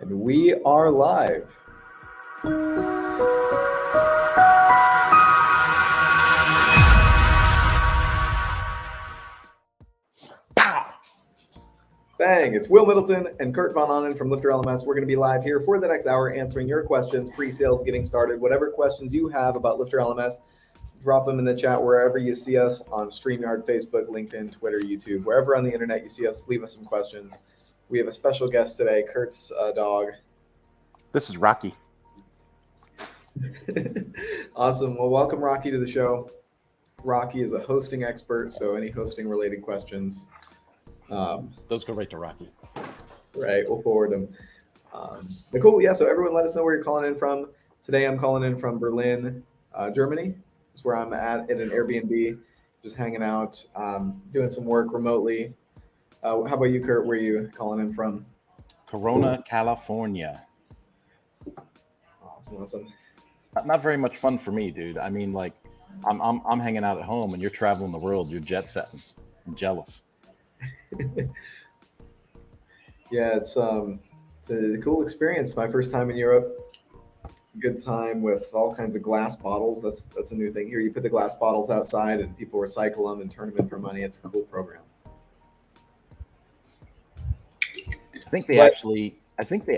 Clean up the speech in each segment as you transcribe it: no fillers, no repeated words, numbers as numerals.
And we are live. Bang! It's Will Middleton and Kurt Von Ahnen from LifterLMS. We're going to be live here for the next hour answering your questions, pre-sales, getting started. Whatever questions you have about LifterLMS, drop them in the chat wherever you see us on StreamYard, Facebook, LinkedIn, Twitter, YouTube. Wherever on the internet you see us, leave us some questions. We have a special guest today, Kurt's dog. This is Rocky. Awesome. Well, welcome Rocky to the show. Rocky is a hosting expert, so any hosting related questions, those go right to Rocky. Right, we'll forward them. Cool. Yeah, so everyone let us know where you're calling in from. Today I'm calling in from Berlin, Germany. It's where I'm at an Airbnb, just hanging out, doing some work remotely. How about you, Kurt? Where are you calling in from? Corona, California. Awesome. Not very much fun for me, dude. I mean, like, I'm hanging out at home and you're traveling the world. You're jet setting. I'm jealous. Yeah, it's a cool experience. My first time in Europe. Good time with all kinds of glass bottles. That's a new thing here. You put the glass bottles outside and people recycle them and turn them in for money. It's a cool program. I think they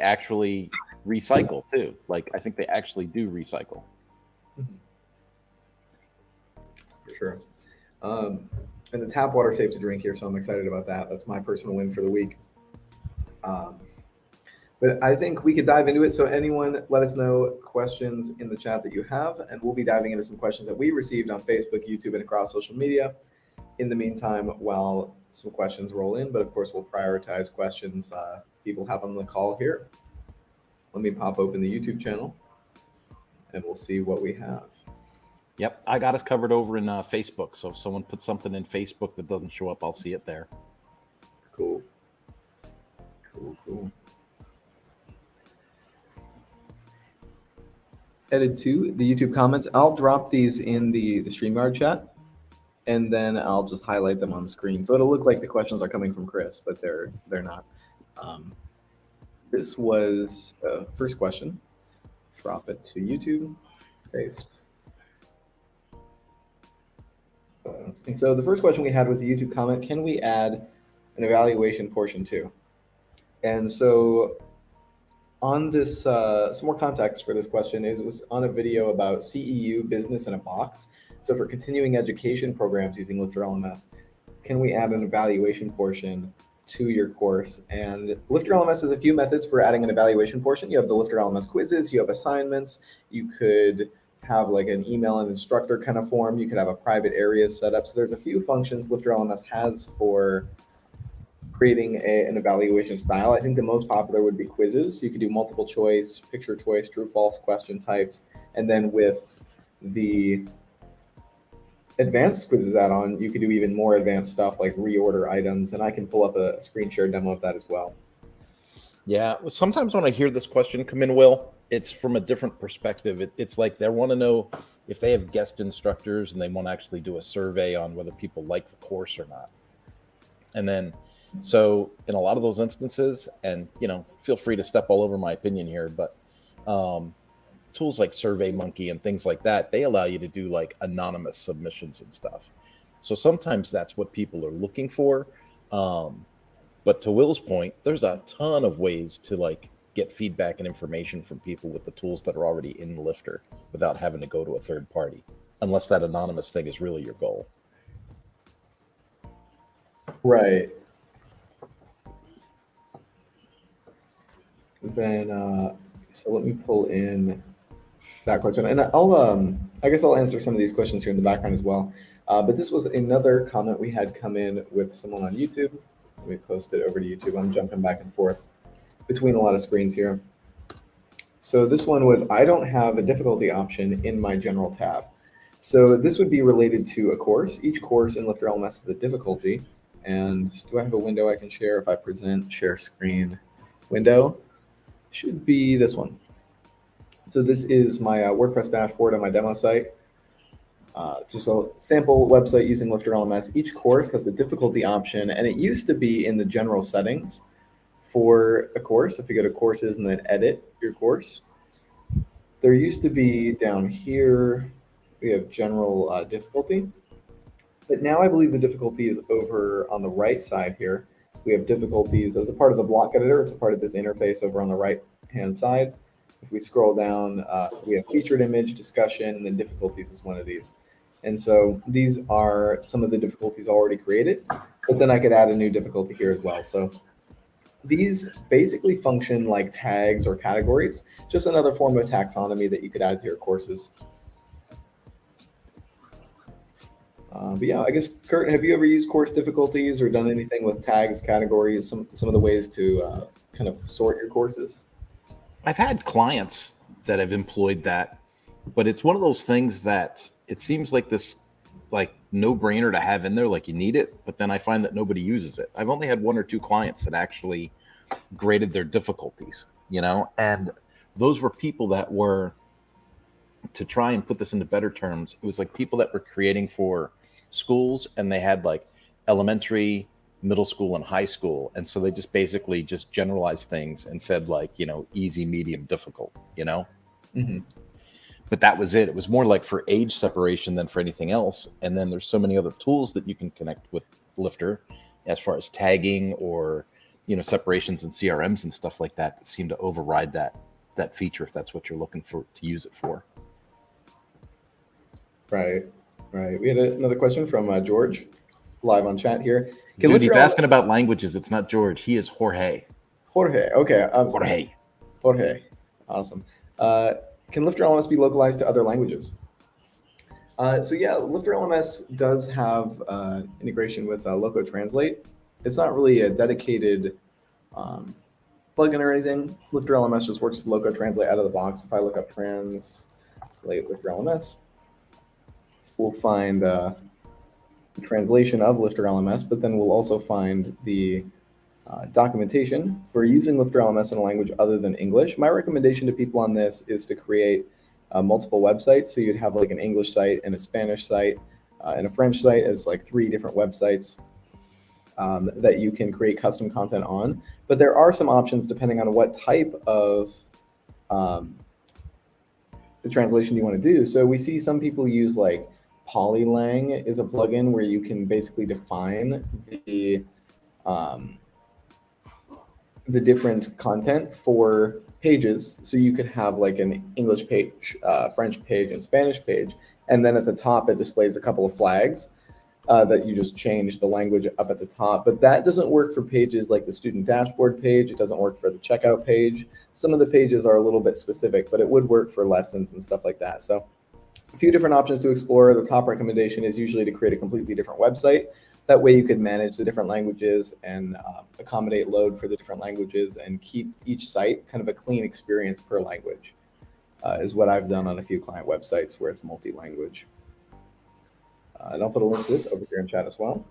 actually recycle too. Like, I think they actually do recycle. Mm-hmm. For sure. And the tap water is safe to drink here, so I'm excited about that. That's my personal win for the week. But I think we could dive into it. So anyone, let us know questions in the chat that you have, and we'll be diving into some questions that we received on Facebook, YouTube, and across social media in the meantime while some questions roll in. But of course, we'll prioritize questions people have on the call here. Let me pop open the YouTube channel, and we'll see what we have. Yep, I got us covered over in Facebook. So if someone puts something in Facebook that doesn't show up, I'll see it there. Cool. Headed to the YouTube comments. I'll drop these in the StreamYard chat, and then I'll just highlight them on screen. So it'll look like the questions are coming from Chris, but they're not. This was first question. Drop it to YouTube. Paste. And so the first question we had was a YouTube comment. Can we add an evaluation portion too? And so on this, some more context for this question is it was on a video about CEU business in a box. So for continuing education programs using LifterLMS, can we add an evaluation portion to your course? And LifterLMS has a few methods for adding an evaluation portion. You have the LifterLMS quizzes, you have assignments, you could have like an email and instructor kind of form, you could have a private areas set up. So there's a few functions LifterLMS has for creating an evaluation style. I think the most popular would be quizzes. You could do multiple choice, picture choice, true, false question types. And then with the advanced quizzes add-on, you could do even more advanced stuff like reorder items. And I can pull up a screen share demo of that as well. Yeah, sometimes when I hear this question come in, Will, it's from a different perspective. It's like they want to know if they have guest instructors and they want to actually do a survey on whether people like the course or not. And then, so in a lot of those instances, and, you know, feel free to step all over my opinion here, but tools like SurveyMonkey and things like that, they allow you to do like anonymous submissions and stuff. So sometimes that's what people are looking for. But to Will's point, there's a ton of ways to like get feedback and information from people with the tools that are already in Lifter without having to go to a third party, unless that anonymous thing is really your goal. Right. Then, so let me pull in that question, and I guess I'll answer some of these questions here in the background as well. But this was another comment we had come in with someone on YouTube. Let me post it over to YouTube. I'm jumping back and forth between a lot of screens here. So this one was, I don't have a difficulty option in my general tab. So this would be related to a course. Each course in LifterLMS has a difficulty. And do I have a window I can share? If I present share screen window, should be this one. So this is my WordPress dashboard on my demo site. Just a sample website using LifterLMS. Each course has a difficulty option, and it used to be in the general settings for a course, if you go to courses and then edit your course, there used to be down here, we have general difficulty. But now I believe the difficulty is over on the right side here. We have difficulties as a part of the block editor. It's a part of this interface over on the right-hand side. If we scroll down, we have featured image, discussion, and then difficulties is one of these. And so these are some of the difficulties already created, but then I could add a new difficulty here as well. So these basically function like tags or categories, just another form of taxonomy that you could add to your courses. But yeah, I guess, Kurt, have you ever used course difficulties or done anything with tags, categories, some of the ways to kind of sort your courses? I've had clients that have employed that, but it's one of those things that it seems like this like no-brainer to have in there, like you need it, but then I find that nobody uses it. I've only had 1 or 2 clients that actually graded their difficulties, and those were people that were, to try and put this into better terms, it was like people that were creating for schools, and they had like elementary, middle school, and high school, and so they just basically just generalized things and said like, easy, medium, difficult, Mm-hmm. But that was it. It was more like for age separation than for anything else. And then there's so many other tools that you can connect with Lifter as far as tagging or, separations and CRMs and stuff like that seem to override that feature if that's what you're looking for to use it for. Right. We had another question from George, live on chat here. Dude, he's asking about languages. It's not George. He is Jorge. Jorge. Okay. Jorge. Awesome. Can LifterLMS be localized to other languages? So yeah, LifterLMS does have integration with Loco Translate. It's not really a dedicated plugin or anything. LifterLMS just works with Loco Translate out of the box. If I look up Translate LifterLMS, we'll find the translation of LifterLMS, but then we'll also find the documentation for using LifterLMS in a language other than English. My recommendation to people on this is to create multiple websites. So you'd have like an English site and a Spanish site and a French site as like 3 different websites that you can create custom content on. But there are some options depending on what type of the translation you want to do. So we see some people use like Polylang is a plugin where you can basically define the different content for pages. So you could have like an English page, French page, and Spanish page. And then at the top, it displays a couple of flags that you just change the language up at the top. But that doesn't work for pages like the student dashboard page. It doesn't work for the checkout page. Some of the pages are a little bit specific, but it would work for lessons and stuff like that. So a few different options to explore. The top recommendation is usually to create a completely different website. That way you could manage the different languages and accommodate load for the different languages and keep each site kind of a clean experience per language is what I've done on a few client websites where it's multi-language. And I'll put a link to this over here in chat as well.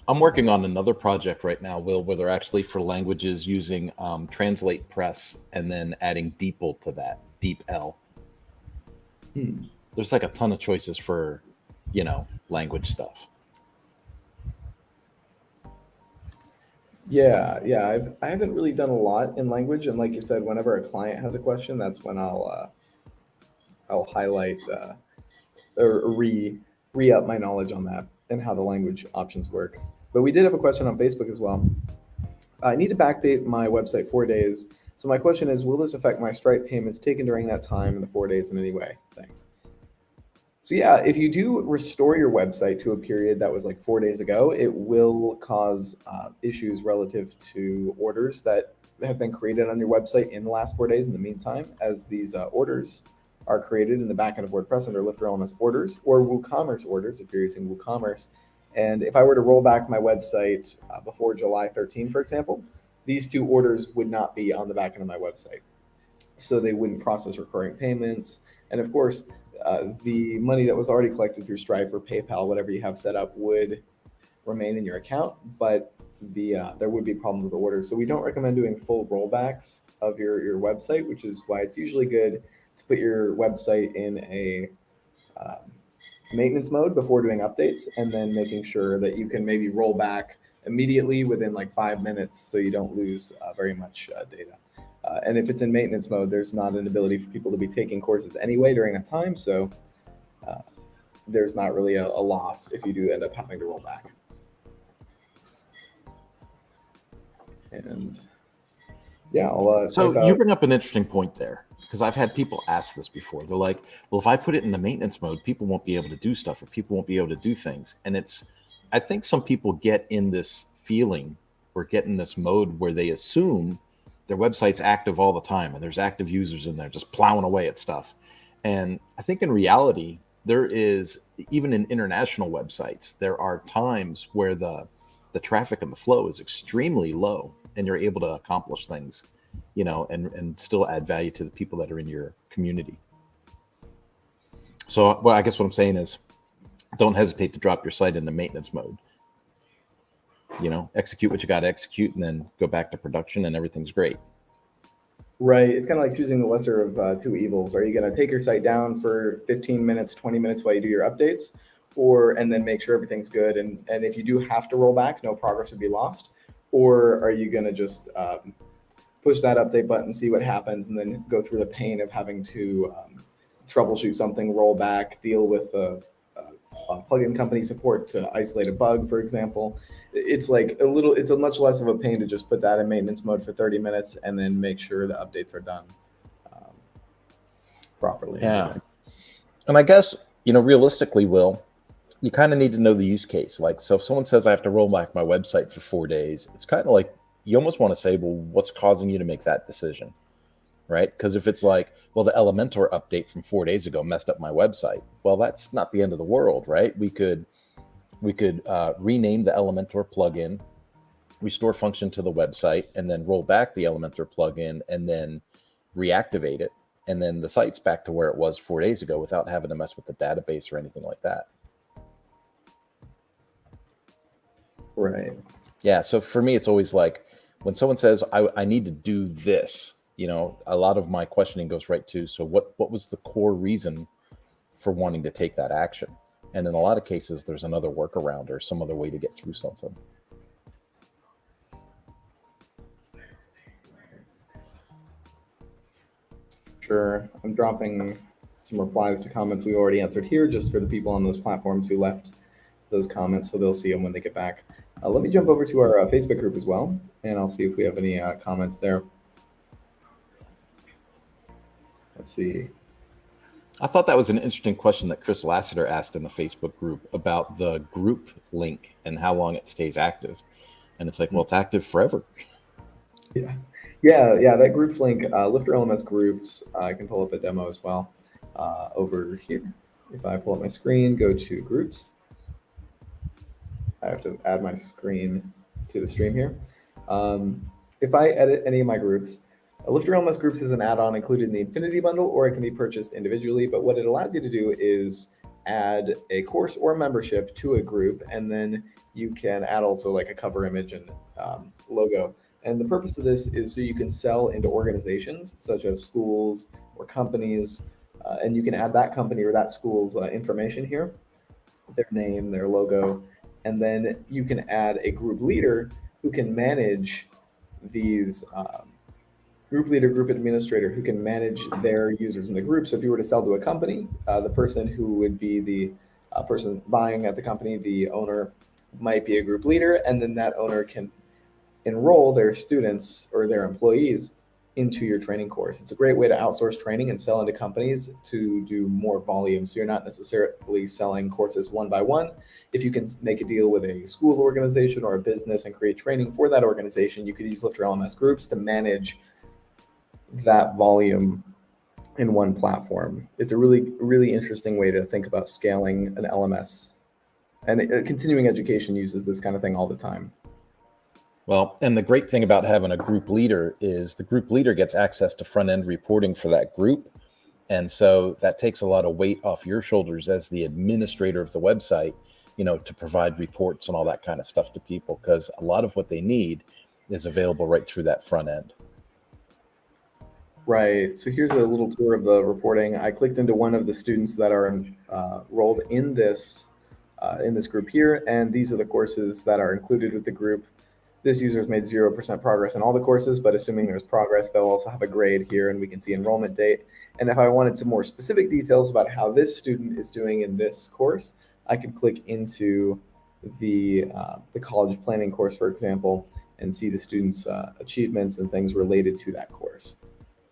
I'm working on another project right now, Will, where they're actually for languages using Translate Press and then adding DeepL to that, DeepL. There's like a ton of choices for, language stuff. Yeah. I haven't really done a lot in language, and like you said, whenever a client has a question, that's when I'll highlight or re-up my knowledge on that and how the language options work. But we did have a question on Facebook as well. I need to backdate my website 4 days. So my question is, will this affect my Stripe payments taken during that time in the 4 days in any way? Thanks. So yeah, if you do restore your website to a period that was like 4 days ago, it will cause issues relative to orders that have been created on your website in the last 4 days in the meantime, as these orders are created in the backend of WordPress under LifterLMS orders or WooCommerce orders if you're using WooCommerce. And if I were to roll back my website before July 13, for example, these 2 orders would not be on the backend of my website. So they wouldn't process recurring payments. And of course, the money that was already collected through Stripe or PayPal, whatever you have set up, would remain in your account, but there would be problems with the orders. So we don't recommend doing full rollbacks of your website, which is why it's usually good to put your website in a maintenance mode before doing updates, and then making sure that you can maybe roll back immediately within like 5 minutes so you don't lose very much data. And if it's in maintenance mode, there's not an ability for people to be taking courses anyway during that time. So there's not really a loss if you do end up having to roll back. And yeah, so you bring up an interesting point there, because I've had people ask this before. They're like, well, if I put it in the maintenance mode, people won't be able to do stuff, or people won't be able to do things. And I think some people get in this feeling or get in this mode where they assume their website's active all the time and there's active users in there just plowing away at stuff. And I think in reality, there is, even in international websites, there are times where the traffic and the flow is extremely low, and you're able to accomplish things, and still add value to the people that are in your community. So, well, I guess what I'm saying is, don't hesitate to drop your site into maintenance mode. Execute what you got to execute, and then go back to production, and everything's great. Right. It's kind of like choosing the lesser of two evils. Are you going to take your site down for 15 minutes, 20 minutes while you do your updates, and then make sure everything's good? And if you do have to roll back, no progress would be lost. Or are you going to just push that update button, see what happens, and then go through the pain of having to troubleshoot something, roll back, deal with plugin company support to isolate a bug, for example? It's a much less of a pain to just put that in maintenance mode for 30 minutes and then make sure the updates are done properly. Yeah. And I guess, realistically, Will, you kind of need to know the use case. Like, so if someone says I have to roll back my website for 4 days, it's kind of like, you almost want to say, well, what's causing you to make that decision? Right? Because if it's like, well, the Elementor update from 4 days ago messed up my website, well, that's not the end of the world, right? We could rename the Elementor plugin, restore function to the website, and then roll back the Elementor plugin, and then reactivate it, and then the site's back to where it was 4 days ago without having to mess with the database or anything like that. Right. Yeah. So for me, it's always like, when someone says I need to do this, a lot of my questioning goes right to, so what was the core reason for wanting to take that action? And in a lot of cases, there's another workaround or some other way to get through something. Sure. I'm dropping some replies to comments we already answered here, just for the people on those platforms who left those comments, so they'll see them when they get back. Let me jump over to our Facebook group as well, and I'll see if we have any comments there. Let's see. I thought that was an interesting question that Chris Lassiter asked in the Facebook group about the group link and how long it stays active. And it's like, well, it's active forever. Yeah. That groups link, LifterLMS groups. I can pull up a demo as well over here. If I pull up my screen, go to groups. I have to add my screen to the stream here. If I edit any of my groups, LifterLMS Groups is an add-on included in the Infinity Bundle, or it can be purchased individually. But what it allows you to do is add a course or membership to a group, and then you can add also like a cover image and logo. And the purpose of this is so you can sell into organizations such as schools or companies, and you can add that company or that school's information here, their name, their logo, and then you can add a group leader who can manage these group leader, group administrator who can manage their users in the group. So if you were to sell to a company, the person who would be the person buying at the company, the owner, might be a group leader, and then that owner can enroll their students or their employees into your training course. It's a great way to outsource training and sell into companies to do more volume. So you're not necessarily selling courses one by one. If you can make a deal with a school organization or a business and create training for that organization, you could use LifterLMS groups to manage that volume in one platform. It's a really, really interesting way to think about scaling an LMS. And continuing education uses this kind of thing all the time. Well, and the great thing about having a group leader is the group leader gets access to front-end reporting for that group. And so that takes a lot of weight off your shoulders as the administrator of the website, to provide reports and all that kind of stuff to people, because a lot of what they need is available right through that front end. Right. So here's a little tour of the reporting. I clicked into one of the students that are enrolled in this group here, and these are the courses that are included with the group. This user has made 0% progress in all the courses, but assuming there's progress, they'll also have a grade here, and we can see enrollment date. And if I wanted some more specific details about how this student is doing in this course, I could click into the college planning course, for example, and see the student's achievements and things related to that course,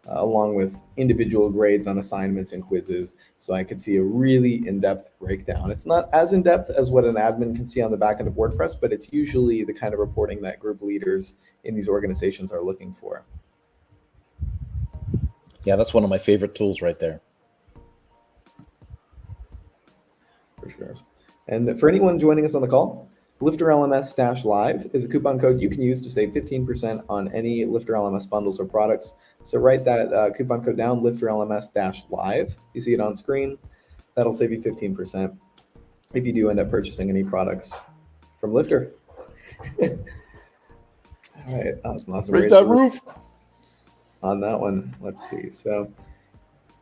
along with individual grades on assignments and quizzes. So I could see a really in-depth breakdown. It's not as in-depth as what an admin can see on the back end of WordPress, but it's usually the kind of reporting that group leaders in these organizations are looking for. Yeah, that's one of my favorite tools right there. For sure. And for anyone joining us on the call, LifterLMS-Live is a coupon code you can use to save 15% on any LifterLMS bundles or products. So write that coupon code down, LifterLMS-Live. You see it on screen. That'll save you 15% if you do end up purchasing any products from Lifter. All right, awesome. Break that roof. On that one, let's see. So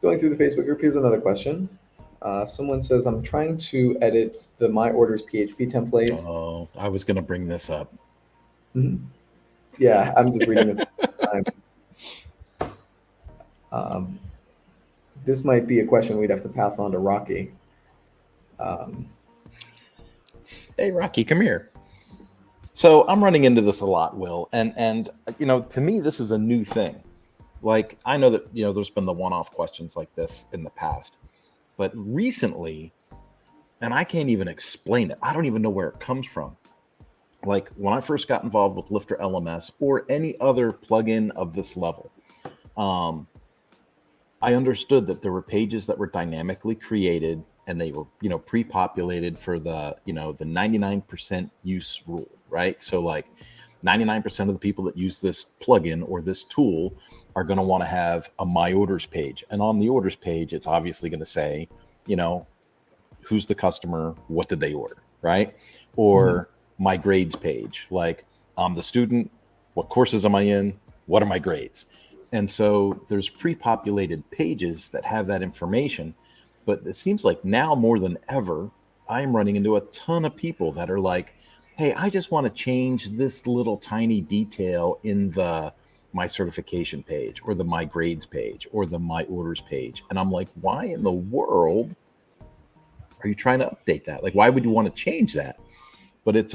going through the Facebook group, here's another question. Someone says, I'm trying to edit the My Orders PHP template. Oh, I was going to bring this up. Mm-hmm. Yeah, I'm just reading this first time. This might be a question we'd have to pass on to Rocky. Hey, Rocky, come here. So I'm running into this a lot, Will, and you know, to me, this is a new thing. Like, I know that, you know, there's been the one-off questions like this in the past, but recently, and I can't even explain it. I don't even know where it comes from. Like, when I first got involved with LifterLMS or any other plugin of this level, I understood that there were pages that were dynamically created and they were, you know, pre-populated for the, you know, the 99% use rule, right? So like 99% of the people that use this plugin or this tool are going to want to have a My Orders page. And on the orders page, it's obviously going to say, you know, who's the customer, what did they order, right? Or my grades page, like I'm the student, what courses am I in, what are my grades? And so there's pre-populated pages that have that information, but it seems like now more than ever, I'm running into a ton of people that are like, hey, I just want to change this little tiny detail in the my certification page or the my grades page or the my orders page. And I'm like, why in the world are you trying to update that? Like, why would you want to change that? But it's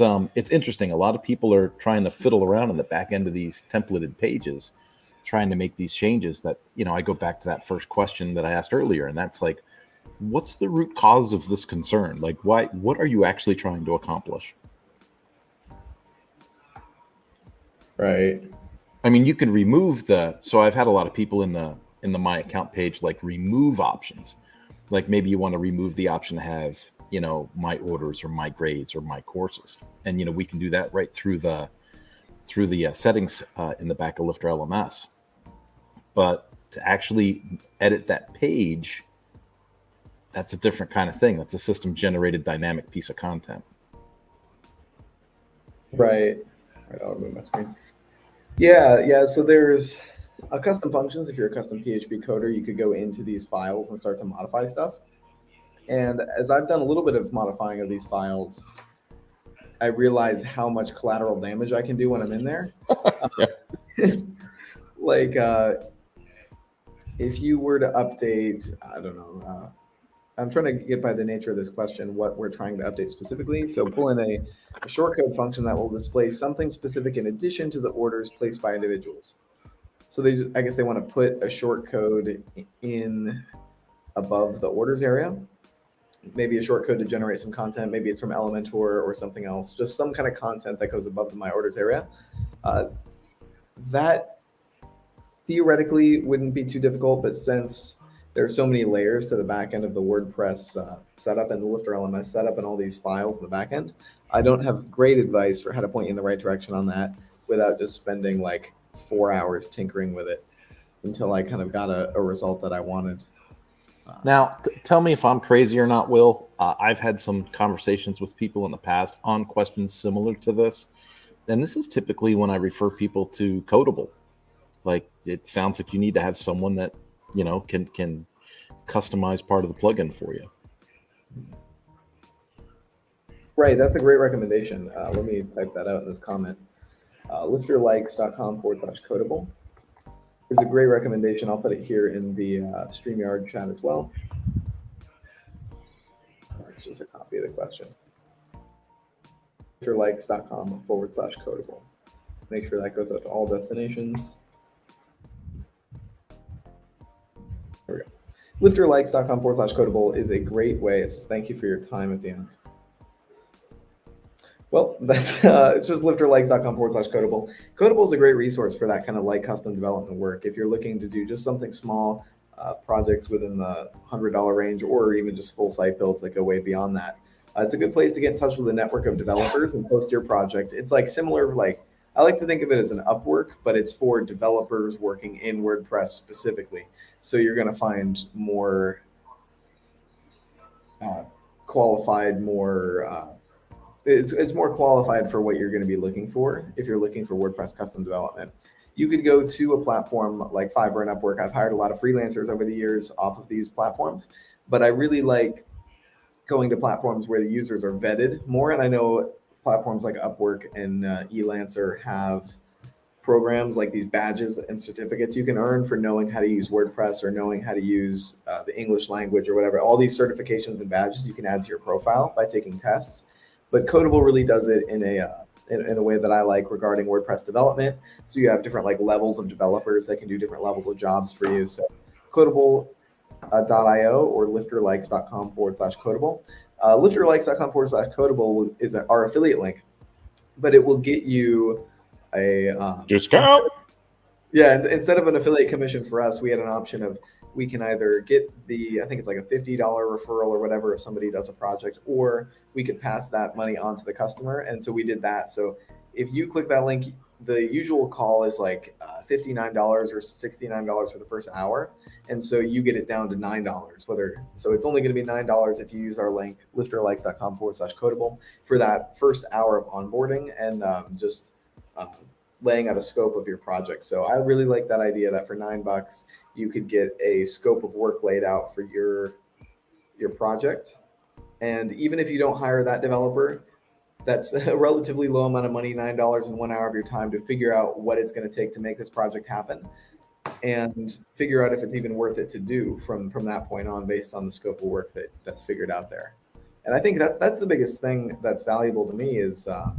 interesting. A lot of people are trying to fiddle around in the back end of these templated pages, trying to make these changes that, you know, I go back to that first question that I asked earlier. And that's like, what's the root cause of this concern? Like, what are you actually trying to accomplish? Right. I mean, you can remove so I've had a lot of people in the my account page, like remove options. Like maybe you want to remove the option to have, you know, my orders or my grades or my courses. And, you know, we can do that right through the settings in the back of LifterLMS. But to actually edit that page, that's a different kind of thing. That's a system generated dynamic piece of content. Right. Right. I'll remove my screen. Yeah. So there's custom functions. If you're a custom PHP coder, you could go into these files and start to modify stuff. And as I've done a little bit of modifying of these files, I realize how much collateral damage I can do when I'm in there. Like, if you were to update, I don't know, I'm trying to get by the nature of this question, what we're trying to update specifically. So pull in a shortcode function that will display something specific in addition to the orders placed by individuals. So I guess they want to put a shortcode in above the orders area. Maybe a shortcode to generate some content. Maybe it's from Elementor or something else. Just some kind of content that goes above the My Orders area. That theoretically wouldn't be too difficult, but since there's so many layers to the back end of the WordPress setup and the LifterLMS setup and all these files in the back end, I don't have great advice for how to point you in the right direction on that without just spending like 4 hours tinkering with it until I kind of got a result that I wanted. Now, tell me if I'm crazy or not, Will. I've had some conversations with people in the past on questions similar to this. And this is typically when I refer people to Codable. Like, it sounds like you need to have someone that, can customize part of the plugin for you. Right, that's a great recommendation. Let me type that out in this comment. Lifterlikes.com/codable is a great recommendation. I'll put it here in the StreamYard chat as well. It's just a copy of the question. Lifterlikes.com/codable. Make sure that goes out to all destinations. There we go. Lifterlikes.com/codable is a great way. It says thank you for your time at the end. Well, that's it's just lifterlikes.com/codable. Codable is a great resource for that kind of light custom development work. If you're looking to do just something small, projects within the $100 range, or even just full site builds that go way beyond that, it's a good place to get in touch with a network of developers and post your project. It's like similar, like I like to think of it as an Upwork, but it's for developers working in WordPress specifically. So you're going to find more qualified, more it's more qualified for what you're going to be looking for if you're looking for WordPress custom development. You could go to a platform like Fiverr and Upwork. I've hired a lot of freelancers over the years off of these platforms, but I really like going to platforms where the users are vetted more. And I know platforms like Upwork and Elancer have programs like these badges and certificates you can earn for knowing how to use WordPress or knowing how to use the English language or whatever. All these certifications and badges you can add to your profile by taking tests. But Codable really does it in a way that I like regarding WordPress development. So you have different like levels of developers that can do different levels of jobs for you. So Codable.io or lifterlikes.com/codable. Lifterlikes.com/codable is our affiliate link, but it will get you a discount. Yeah, instead of an affiliate commission for us, we had an option of we can either get I think it's like a $50 referral or whatever if somebody does a project, or we could pass that money on to the customer. And so we did that. So if you click that link, the usual call is like $59 or $69 for the first hour. And so you get it down to $9. So it's only going to be $9 if you use our link, lifterlikes.com/codable, for that first hour of onboarding and just laying out a scope of your project. So I really like that idea that for $9, you could get a scope of work laid out for your project. And even if you don't hire that developer, that's a relatively low amount of money, $9 in 1 hour of your time to figure out what it's going to take to make this project happen and figure out if it's even worth it to do from that point on based on the scope of work that's figured out there. And I think that's the biggest thing that's valuable to me is that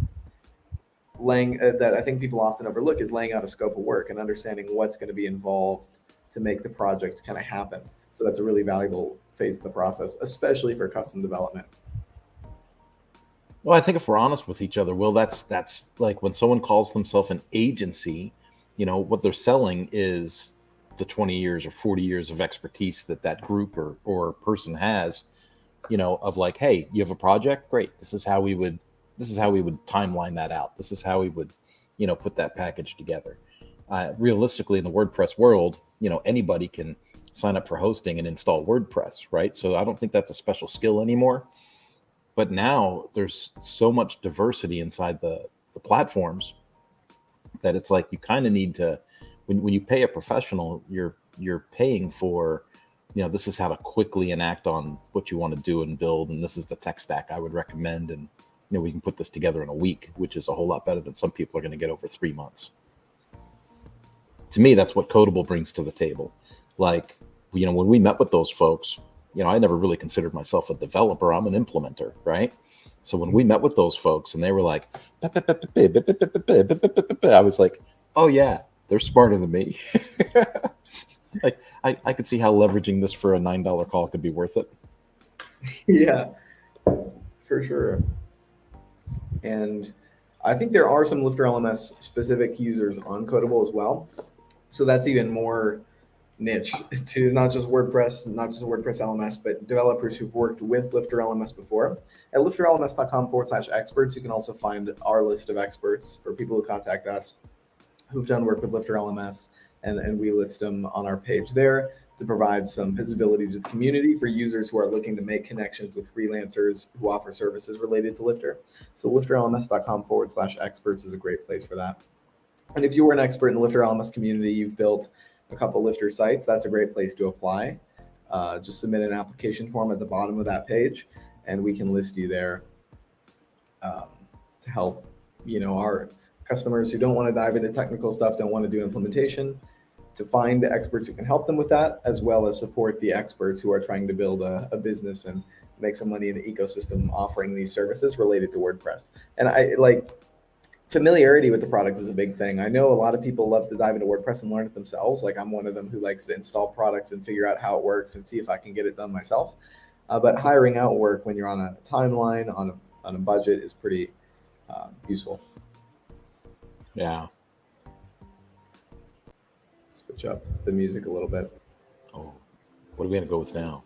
I think people often overlook is laying out a scope of work and understanding what's going to be involved to make the project kind of happen. So that's a really valuable phase of the process, especially for custom development. Well, I think if we're honest with each other, Will, that's like when someone calls themselves an agency, what they're selling is the 20 years or 40 years of expertise that group or person has, of like, hey, you have a project? Great. This is how we would timeline that out. This is how we would, put that package together. Realistically, in the WordPress world, anybody can sign up for hosting and install WordPress, right? So I don't think that's a special skill anymore. But now there's so much diversity inside the platforms that it's like you kind of need to, when you pay a professional, you're paying for, this is how to quickly enact on what you want to do and build, and this is the tech stack I would recommend, and we can put this together in a week, which is a whole lot better than some people are going to get over 3 months. To me, that's what Codable brings to the table. Like, when we met with those folks, I never really considered myself a developer. I'm an implementer, right? So when we met with those folks and they were like, I was like, oh yeah, they're smarter than me. Like, I could see how leveraging this for a $9 call could be worth it. Yeah, for sure. And I think there are some LifterLMS specific users on Codable as well. So that's even more niche to not just WordPress LMS, but developers who've worked with LifterLMS before. At lifterlms.com/experts, you can also find our list of experts for people who contact us who've done work with LifterLMS, and we list them on our page there to provide some visibility to the community for users who are looking to make connections with freelancers who offer services related to Lifter. So lifterlms.com/experts is a great place for that. And if you were an expert in the Lifter LMS community, you've built a couple Lifter sites, that's a great place to apply. Just submit an application form at the bottom of that page, and we can list you there to help, our customers who don't want to dive into technical stuff, don't want to do implementation, to find the experts who can help them with that, as well as support the experts who are trying to build a business and make some money in the ecosystem offering these services related to WordPress. And familiarity with the product is a big thing. I know a lot of people love to dive into WordPress and learn it themselves. Like I'm one of them who likes to install products and figure out how it works and see if I can get it done myself. But hiring out work when you're on a timeline, on a budget is pretty useful. Yeah. Switch up the music a little bit. Oh, what are we gonna go with now?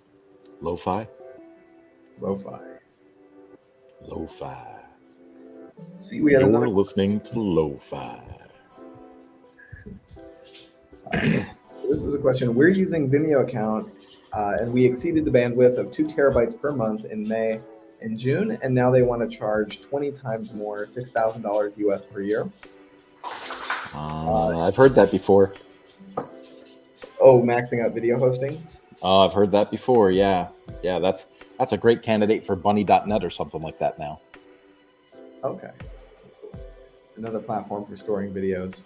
Lo-fi? Lo-fi. Lo-fi. See, we had You're listening to Lo-fi. This is a question. We're using Vimeo account, and we exceeded the bandwidth of 2 terabytes per month in May and June, and now they want to charge 20 times more, $6,000 US per year. I've heard that before. Oh, maxing out video hosting? Oh, I've heard that before. Yeah. That's a great candidate for bunny.net or something like that now. Okay. Another platform for storing videos.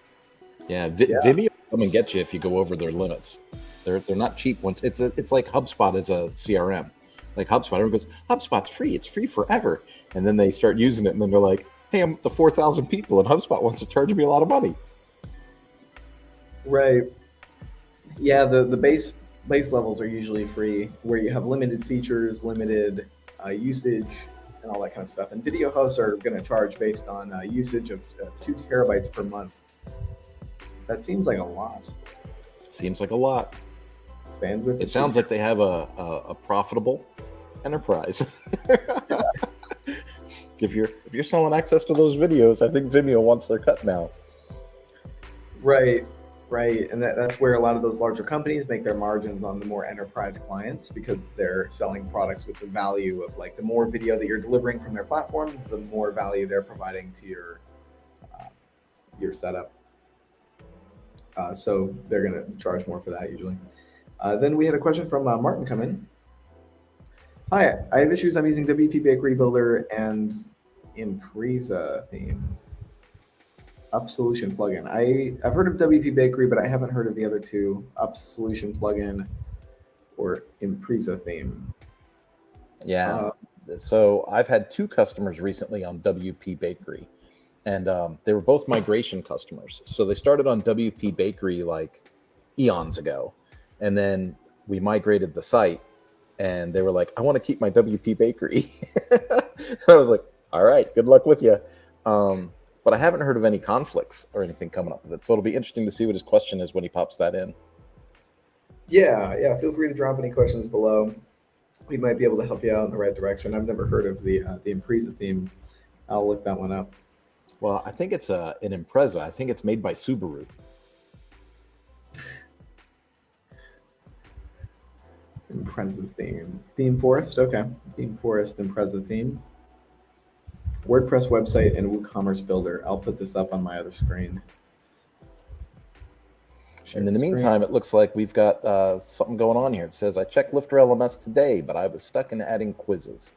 Yeah, Vimeo will come and get you if you go over their limits. They're not cheap ones. It's like HubSpot is a CRM. Like HubSpot, everyone goes, HubSpot's free. It's free forever. And then they start using it, and then they're like, hey, I'm the 4,000 people, and HubSpot wants to charge me a lot of money. Right. Yeah, the base levels are usually free, where you have limited features, limited usage, and all that kind of stuff. And video hosts are going to charge based on usage of 2 terabytes per month. That seems like a lot. Seems like a lot. Bandwidth. It sounds like they have a profitable enterprise. If you're selling access to those videos, I think Vimeo wants their cut now. Right. And that's where a lot of those larger companies make their margins on the more enterprise clients, because they're selling products with the value of, like, the more video that you're delivering from their platform, the more value they're providing to your setup. So they're going to charge more for that usually. Then we had a question from Martin come in. Hi, I have issues. I'm using WP Bakery Builder and Impreza theme. Up Solution plugin. I've heard of WP Bakery, but I haven't heard of the other two, Up Solution plugin or Impreza theme. Yeah. So I've had 2 customers recently on WP Bakery, and they were both migration customers. So they started on WP Bakery like eons ago, and then we migrated the site, and they were like, I want to keep my WP Bakery. And I was like, all right, good luck with you. But I haven't heard of any conflicts or anything coming up with it. So it'll be interesting to see what his question is when he pops that in. Yeah. Feel free to drop any questions below. We might be able to help you out in the right direction. I've never heard of the Impreza theme. I'll look that one up. Well, I think it's an Impreza. I think it's made by Subaru. Impreza theme. Theme Forest. Okay. Theme Forest Impreza theme. WordPress website and WooCommerce builder. I'll put this up on my other screen. And in the meantime, it looks like we've got something going on here. It says, I checked LifterLMS today, but I was stuck in adding quizzes.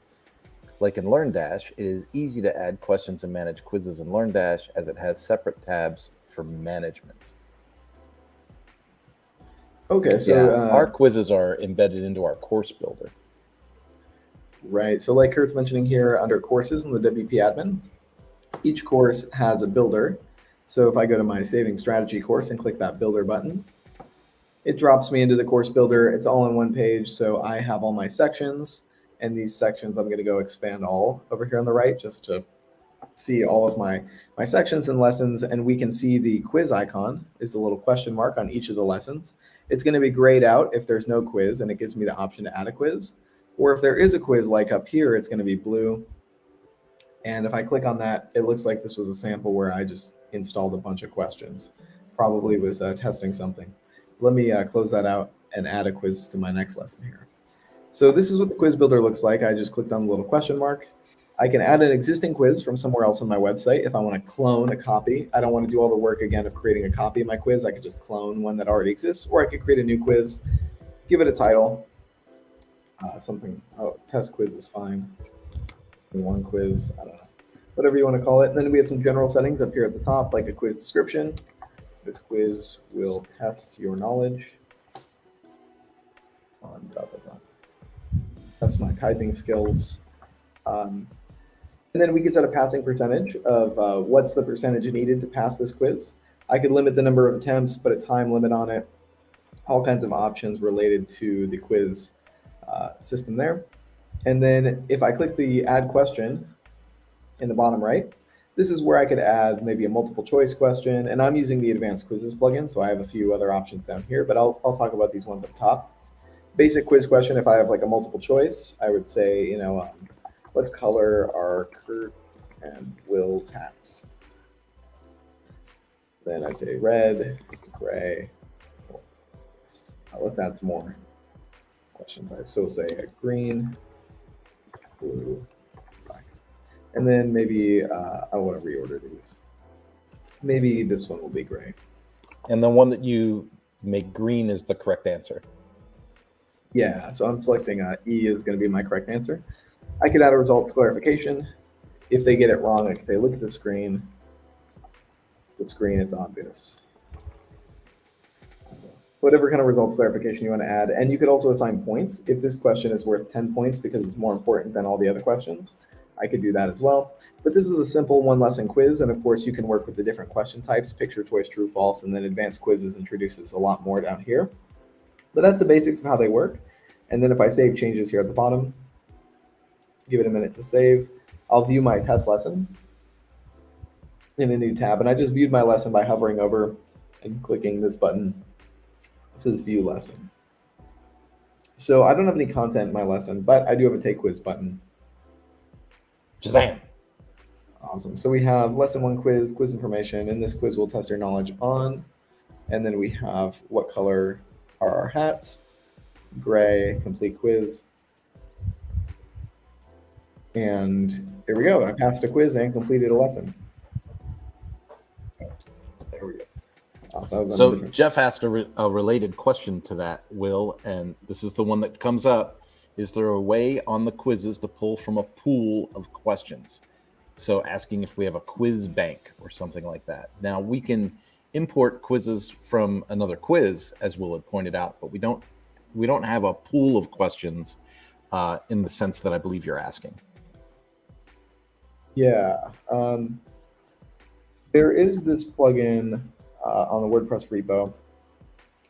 Like in LearnDash, it is easy to add questions and manage quizzes in LearnDash, as it has separate tabs for management. Okay, so our quizzes are embedded into our course builder. Right. So like Kurt's mentioning here, under courses in the WP admin, each course has a builder. So if I go to my saving strategy course and click that builder button, it drops me into the course builder. It's all on one page. So I have all my sections, and these sections I'm going to go expand all over here on the right, just to see all of my sections and lessons. And we can see the quiz icon is the little question mark on each of the lessons. It's going to be grayed out if there's no quiz, and it gives me the option to add a quiz. Or if there is a quiz, like up here, it's going to be blue. And if I click on that, it looks like this was a sample where I just installed a bunch of questions. Probably was testing something. Let me close that out and add a quiz to my next lesson here. So this is what the quiz builder looks like. I just clicked on the little question mark. I can add an existing quiz from somewhere else on my website if I want to clone a copy. I don't want to do all the work again of creating a copy of my quiz. I could just clone one that already exists, or I could create a new quiz, give it a title, test quiz is fine. One quiz, I don't know, whatever you want to call it. And then we have some general settings up here at the top, like a quiz description. This quiz will test your knowledge on blah, blah, blah. That's my typing skills. And then we can set a passing percentage of what's the percentage needed to pass this quiz. I could limit the number of attempts, put a time limit on it, all kinds of options related to the quiz system there. And then if I click the add question in the bottom right, this is where I could add maybe a multiple choice question. And I'm using the advanced quizzes plugin, so I have a few other options down here, but I'll talk about these ones up top. Basic quiz question, if I have like a multiple choice, I would say, you know, what color are Kurt and Will's hats? Then I say red, gray. Let's add some more questions. I so say green, blue, black. And then maybe I want to reorder these. Maybe this one will be gray. And the one that you make green is the correct answer. Yeah, so I'm selecting E is going to be my correct answer. I could add a result clarification. If they get it wrong, I can say, look at the screen. The screen is obvious. Whatever kind of results clarification you want to add. And you could also assign points. If this question is worth 10 points because it's more important than all the other questions, I could do that as well. But this is a simple one lesson quiz. And of course, you can work with the different question types, picture, choice, true, false, and then advanced quizzes introduces a lot more down here. But that's the basics of how they work. And then if I save changes here at the bottom, give it a minute to save, I'll view my test lesson in a new tab. And I just viewed my lesson by hovering over and clicking this button. This is view lesson. So I don't have any content in my lesson, but I do have a take quiz button. Shazam. Awesome. So we have lesson 1 quiz, quiz information. In this quiz, we'll test your knowledge on. And then we have what color are our hats, gray, complete quiz. And here we go. I passed a quiz and completed a lesson. There we go. So Jeff asked a related question to that, Will, and this is the one that comes up. Is there a way on the quizzes to pull from a pool of questions? So asking if we have a quiz bank or something like that. Now we can import quizzes from another quiz, as Will had pointed out, but we don't have a pool of questions in the sense that I believe you're asking. Yeah, there is this plugin on the WordPress repo.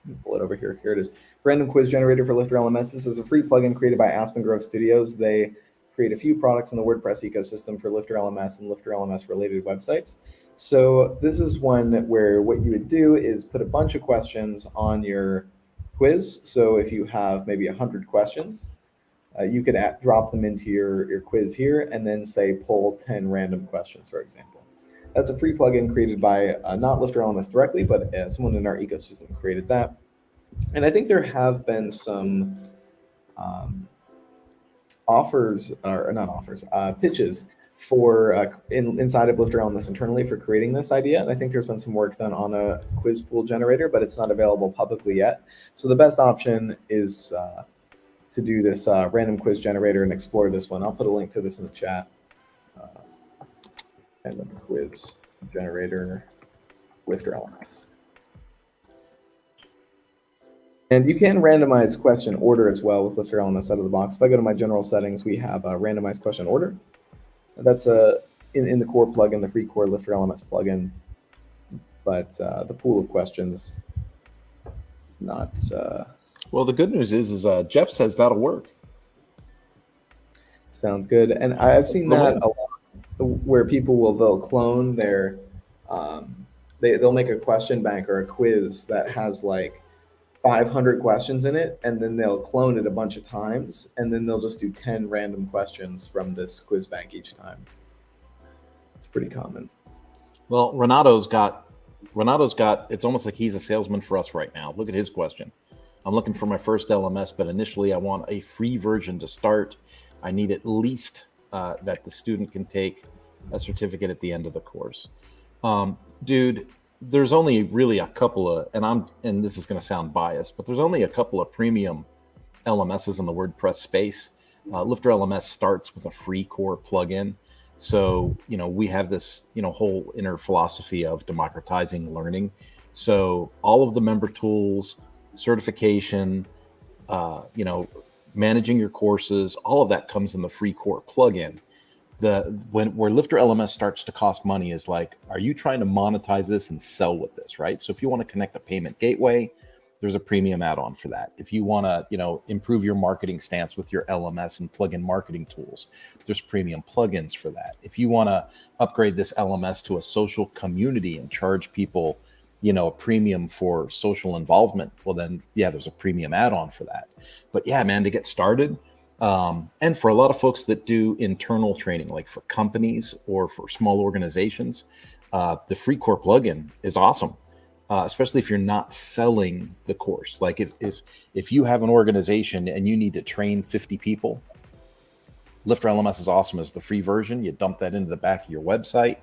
Let me pull it over here. Here it is. Random quiz generator for LifterLMS. This is a free plugin created by Aspen Grove Studios. They create a few products in the WordPress ecosystem for LifterLMS and LifterLMS related websites. So this is one where what you would do is put a bunch of questions on your quiz. So if you have maybe 100 questions, you could drop them into your quiz here and then say pull 10 random questions, for example. That's a free plugin created by not LifterLMS directly, but someone in our ecosystem created that. And I think there have been some pitches for inside of LifterLMS internally for creating this idea. And I think there's been some work done on a quiz pool generator, but it's not available publicly yet. So the best option is to do this random quiz generator and explore this one. I'll put a link to this in the chat. Random quiz generator, LifterLMS. And you can randomize question order as well with LifterLMS out of the box. If I go to my general settings, we have a randomized question order. That's in the core plugin, the free core LifterLMS plugin. But the pool of questions is not. Well, the good news is Jeff says that'll work. Sounds good. And I've seen that a lot, where people they'll clone their they'll make a question bank or a quiz that has like 500 questions in it, and then they'll clone it a bunch of times, and then they'll just do 10 random questions from this quiz bank each time. It's pretty common. Well, Renato's got, it's almost like he's a salesman for us right now. Look at his question. I'm looking for my first LMS, but initially I want a free version to start. I need at least that the student can take a certificate at the end of the course. Dude, there's only really a couple of, and this is going to sound biased, but there's only a couple of premium LMSs in the WordPress space. LifterLMS starts with a free core plugin. So, we have this, whole inner philosophy of democratizing learning. So all of the member tools, certification, managing your courses, all of that comes in the free core plugin. Where LifterLMS starts to cost money is like, are you trying to monetize this and sell with this, right? So if you want to connect a payment gateway, there's a premium add-on for that. If you want to, improve your marketing stance with your LMS and plug in marketing tools, there's premium plugins for that. If you want to upgrade this LMS to a social community and charge people, a premium for social involvement, well then, yeah, there's a premium add-on for that. But yeah, man, to get started, and for a lot of folks that do internal training, like for companies or for small organizations, the free core plugin is awesome. Especially if you're not selling the course. Like if you have an organization and you need to train 50 people, LifterLMS is awesome as the free version. You dump that into the back of your website.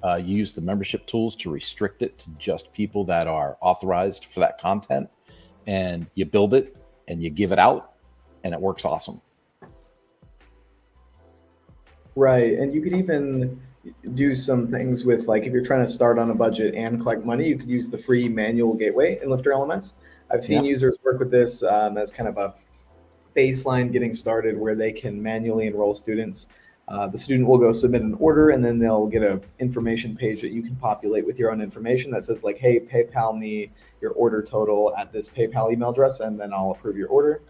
You use the membership tools to restrict it to just people that are authorized for that content, and you build it and you give it out, and it works awesome. Right, and you could even do some things with, like, if you're trying to start on a budget and collect money, you could use the free manual gateway in LifterLMS. I've seen users work with this as kind of a baseline getting started where they can manually enroll students. The student will go submit an order, and then they'll get an information page that you can populate with your own information that says like, hey, PayPal me your order total at this PayPal email address, and then I'll approve your order.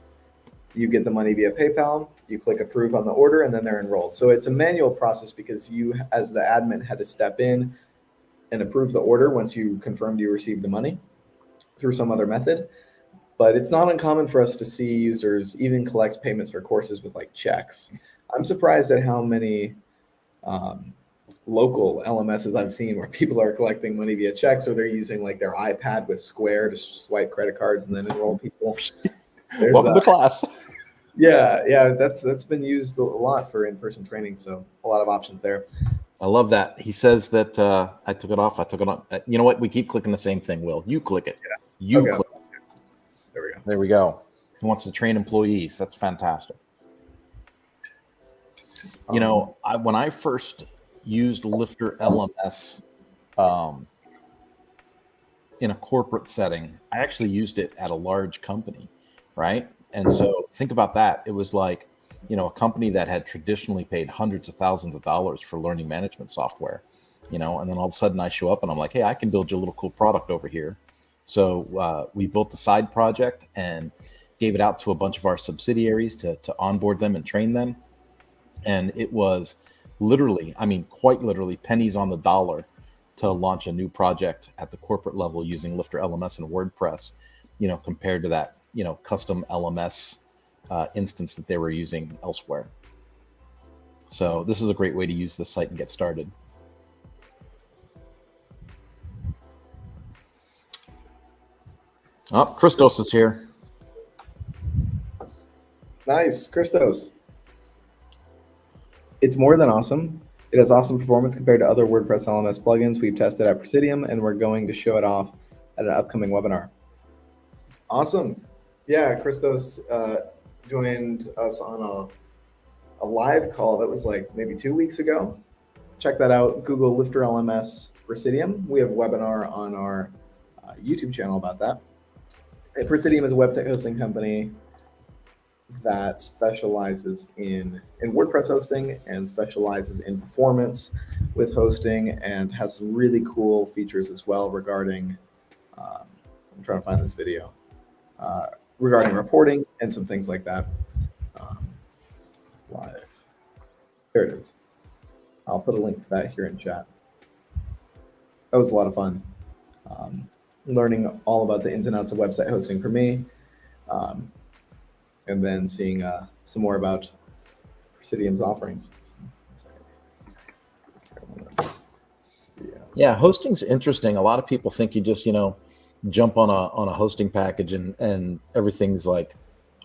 You get the money via PayPal, you click approve on the order, and then they're enrolled. So it's a manual process because you, as the admin, had to step in and approve the order once you confirmed you received the money through some other method. But it's not uncommon for us to see users even collect payments for courses with like checks. I'm surprised at how many local LMSs I've seen where people are collecting money via checks, or they're using like their iPad with Square to swipe credit cards and then enroll people. Welcome to class. Yeah, that's been used a lot for in-person training, so a lot of options there. I love that. He says that I took it off. You know what? We keep clicking the same thing, Will. You click it. Yeah. You click it. There we go. He wants to train employees. That's fantastic. Awesome. When I first used LifterLMS in a corporate setting, I actually used it at a large company, right? And so think about that. It was like, a company that had traditionally paid hundreds of thousands of dollars for learning management software, and then all of a sudden I show up and I'm like, hey, I can build you a little cool product over here. So we built a side project and gave it out to a bunch of our subsidiaries to onboard them and train them. And it was literally, quite literally pennies on the dollar to launch a new project at the corporate level using LifterLMS and WordPress, compared to that, custom LMS instance that they were using elsewhere. So this is a great way to use this site and get started. Oh, Christos is here. Nice, Christos. It's more than awesome. It has awesome performance compared to other WordPress LMS plugins we've tested at Presidium, and we're going to show it off at an upcoming webinar. Awesome. Yeah, Christos joined us on a live call that was like maybe 2 weeks ago. Check that out. Google LifterLMS Presidium. We have a webinar on our YouTube channel about that. Presidium is a web tech hosting company that specializes in WordPress hosting and specializes in performance with hosting, and has some really cool features as well regarding, I'm trying to find this video, regarding reporting and some things like that. Live. There it is. I'll put a link to that here in chat. That was a lot of fun. Learning all about the ins and outs of website hosting for me. And then seeing some more about Presidium's offerings. Yeah, hosting's interesting. A lot of people think you just, jump on a hosting package and everything's like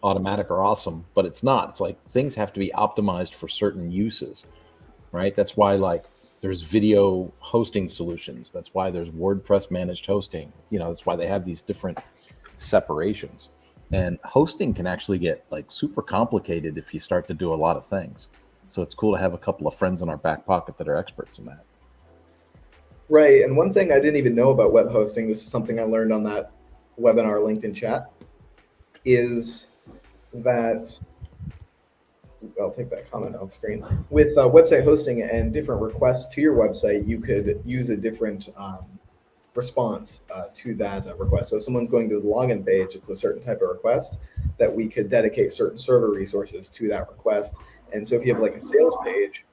automatic or awesome, but it's not. It's like things have to be optimized for certain uses, right? That's why like there's video hosting solutions. That's why there's WordPress managed hosting. That's why they have these different separations. And hosting can actually get like super complicated if you start to do a lot of things. So it's cool to have a couple of friends in our back pocket that are experts in that. Right. And one thing I didn't even know about web hosting, this is something I learned on that webinar LinkedIn chat, is that I'll take that comment off screen. With website hosting and different requests to your website, you could use a different response to that request. So if someone's going to the login page, it's a certain type of request that we could dedicate certain server resources to that request. And so if you have like a sales page,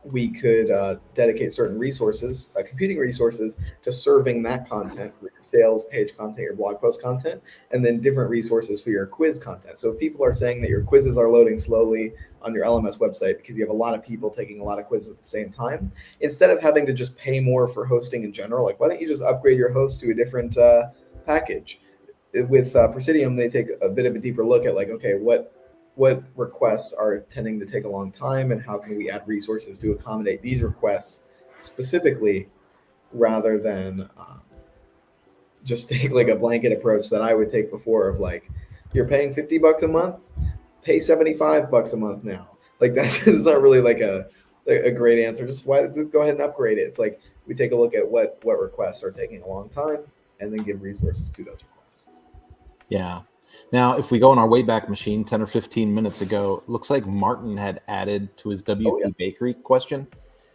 we could dedicate certain resources, computing resources, to serving that content, your sales page content, your blog post content, and then different resources for your quiz content. So if people are saying that your quizzes are loading slowly on your LMS website because you have a lot of people taking a lot of quizzes at the same time, instead of having to just pay more for hosting in general, like why don't you just upgrade your host to a different package? With Presidium, they take a bit of a deeper look at like, okay, what requests are tending to take a long time and how can we add resources to accommodate these requests specifically, rather than just take like a blanket approach that I would take before of like, you're paying $50 a month, pay $75 a month now. Like that is not really like a great answer. Just go ahead and upgrade it. It's like we take a look at what requests are taking a long time and then give resources to those requests. Yeah. Now, if we go on our Wayback Machine 10 or 15 minutes ago, it looks like Martin had added to his WP Bakery question.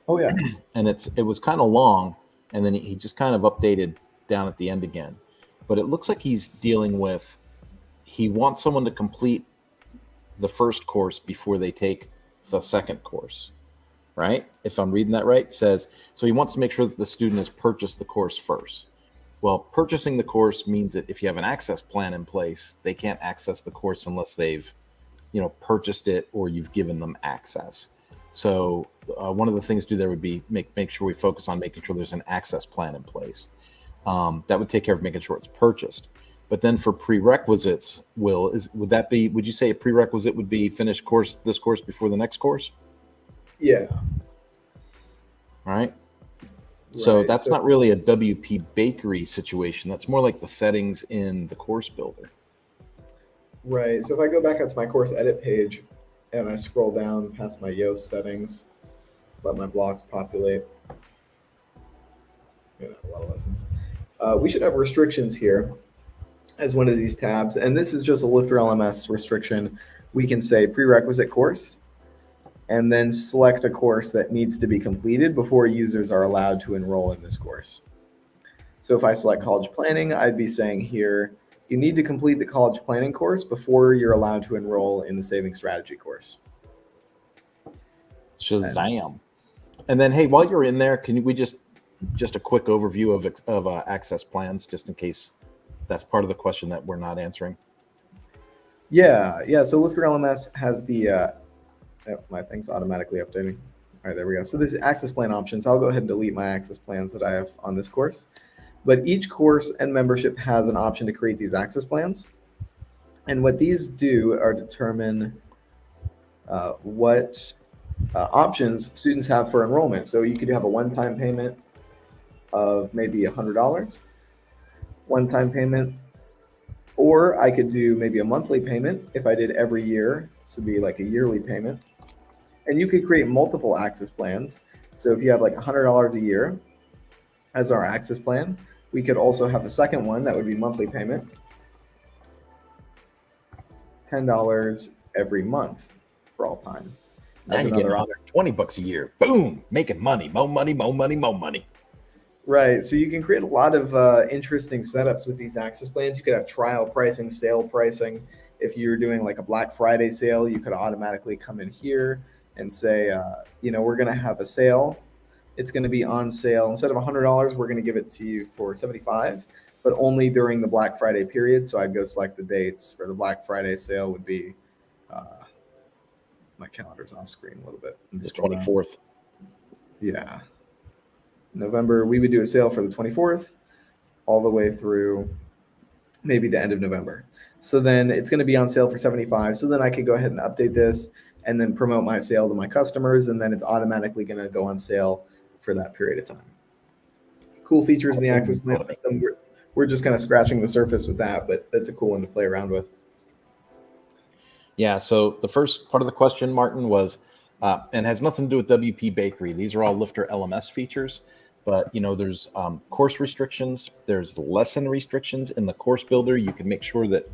Oh, yeah. And it was kind of long, and then he just kind of updated down at the end again. But it looks like he's dealing with, he wants someone to complete the first course before they take the second course, right? If I'm reading that right, it says, so he wants to make sure that the student has purchased the course first. Well, purchasing the course means that if you have an access plan in place, they can't access the course unless they've, purchased it or you've given them access. So one of the things to do there would be make sure we focus on making sure there's an access plan in place. That would take care of making sure it's purchased. But then for prerequisites, would you say a prerequisite would be finish this course before the next course? Yeah. All right. So that's not really a WP Bakery situation. That's more like the settings in the course builder. Right. So if I go back up to my course edit page and I scroll down past my Yoast settings, let my blocks populate. A lot of lessons. We should have restrictions here as one of these tabs. And this is just a LifterLMS restriction. We can say prerequisite course, and then select a course that needs to be completed before users are allowed to enroll in this course. So if I select college planning, I'd be saying here, you need to complete the college planning course before you're allowed to enroll in the saving strategy course. Shazam. And then, hey, while you're in there, can we just a quick overview of access plans, just in case that's part of the question that we're not answering? Yeah. So LifterLMS has the my thing's automatically updating. All right, there we go. So this is access plan options. I'll go ahead and delete my access plans that I have on this course. But each course and membership has an option to create these access plans. And what these do are determine what options students have for enrollment. So you could have a one-time payment of maybe $100, one-time payment, or I could do maybe a monthly payment if I did every year. This would be like a yearly payment. And you could create multiple access plans. So if you have like $100 a year as our access plan, we could also have a second one that would be monthly payment, $10 every month for all time. That's another $20 a year. Boom, making money, more money, more money, more money. Right. So you can create a lot of interesting setups with these access plans. You could have trial pricing, sale pricing. If you're doing like a Black Friday sale, you could automatically come in here and say, we're going to have a sale. It's going to be on sale. Instead of $100, we're going to give it to you for $75, but only during the Black Friday period. So I'd go select the dates for the Black Friday sale would be, my calendar's off screen a little bit. The 24th. Yeah. November, we would do a sale for the 24th all the way through maybe the end of November. So then it's going to be on sale for 75. So then I could go ahead and update this and then promote my sale to my customers, and then it's automatically going to go on sale for that period of time. Cool features in the access plan system. We're just kind of scratching the surface with that, but that's a cool one to play around with. Yeah, so the first part of the question, Martin, was, and has nothing to do with WP Bakery. These are all LifterLMS features, but there's course restrictions, there's lesson restrictions in the course builder. You can make sure that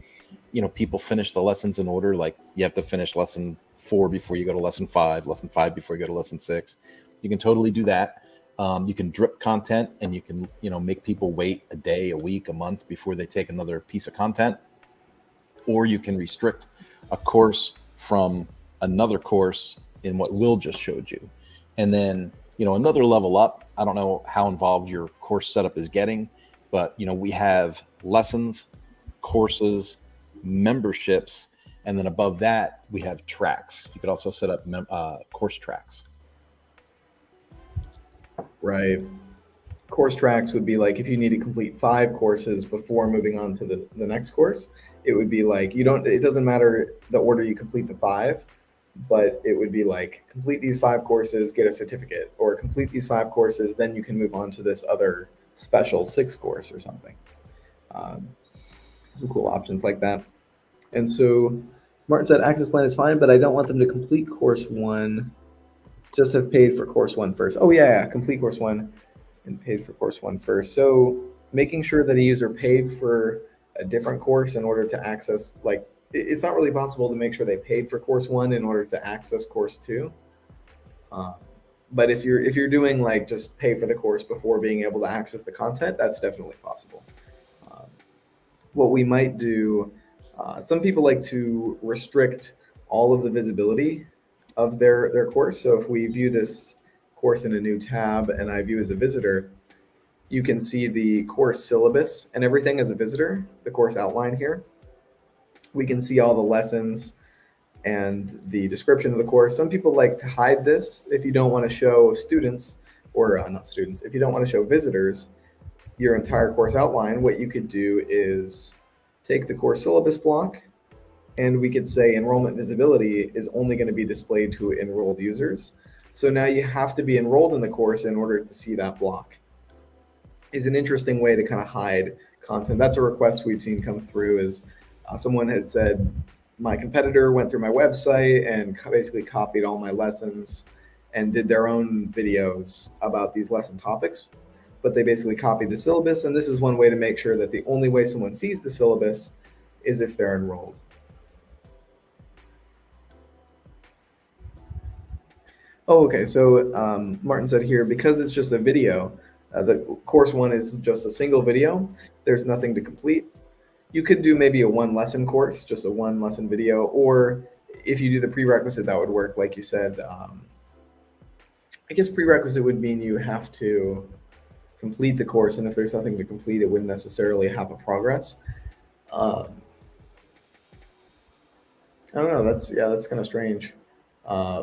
people finish the lessons in order. Like you have to finish lesson 4 before you go to lesson 5, lesson 5 before you go to lesson 6. You can totally do that. You can drip content, and you can make people wait a day, a week, a month before they take another piece of content, or you can restrict a course from another course in what Will just showed you. And then another level up, I don't know how involved your course setup is getting, but we have lessons, courses, memberships, and then above that we have tracks. You could also set up course tracks. Right. Course tracks would be like if you need to complete 5 courses before moving on to the next course, it would be like it doesn't matter the order you complete the 5, but it would be like complete these 5 courses, get a certificate, or complete these 5 courses, then you can move on to this other special 6 course or something. Some cool options like that. And so Martin said access plan is fine, but I don't want them to complete course 1, just have paid for course 1 first. Oh yeah, complete course 1 and paid for course 1 first. So making sure that a user paid for a different course in order to access, like it's not really possible to make sure they paid for course 1 in order to access course 2. But if you're doing like just pay for the course before being able to access the content, that's definitely possible. What we might do, some people like to restrict all of the visibility of their course. So if we view this course in a new tab and I view as a visitor, you can see the course syllabus and everything as a visitor, the course outline here. We can see all the lessons and the description of the course. Some people like to hide this if you don't want to show students, or not students, if you don't want to show visitors your entire course outline. What you could do is take the course syllabus block, and we could say enrollment visibility is only going to be displayed to enrolled users. So now you have to be enrolled in the course in order to see that block. Is an interesting way to kind of hide content. That's a request we've seen come through. Is someone had said, my competitor went through my website and basically copied all my lessons and did their own videos about these lesson topics, but they basically copied the syllabus. And this is one way to make sure that the only way someone sees the syllabus is if they're enrolled. Oh, okay. So Martin said here, because it's just a video, the course 1 is just a single video. There's nothing to complete. You could do maybe a 1 lesson course, just a 1 lesson video, or if you do the prerequisite, that would work. Like you said, I guess prerequisite would mean you have to complete the course, and if there's nothing to complete, it wouldn't necessarily have a progress. I don't know. That's kind of strange.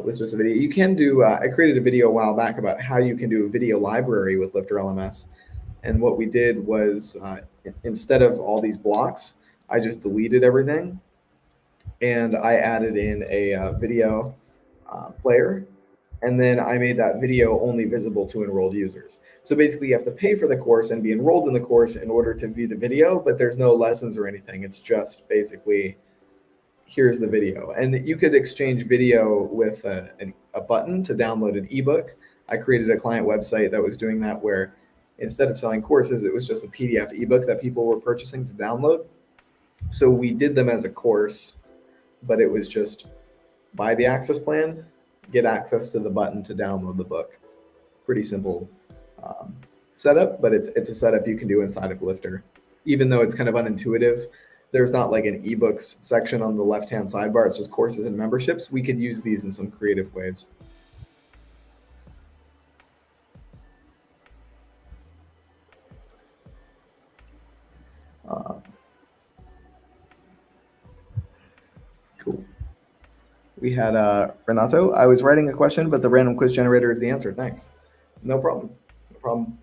With just a video, you can do. I created a video a while back about how you can do a video library with LifterLMS, and what we did was instead of all these blocks, I just deleted everything, and I added in a video player, and then I made that video only visible to enrolled users. So basically, you have to pay for the course and be enrolled in the course in order to view the video, but there's no lessons or anything. It's just basically, here's the video. And you could exchange video with a button to download an ebook. I created a client website that was doing that, where instead of selling courses, it was just a PDF ebook that people were purchasing to download. So we did them as a course, but it was just buy the access plan, get access to the button to download the book. Pretty simple setup, but it's a setup you can do inside of Lifter. Even though it's kind of unintuitive, there's not like an ebooks section on the left-hand sidebar. It's just courses and memberships. We could use these in some creative ways. Cool. We had Renato. I was writing a question, but the random quiz generator is the answer. Thanks. No problem. No problem.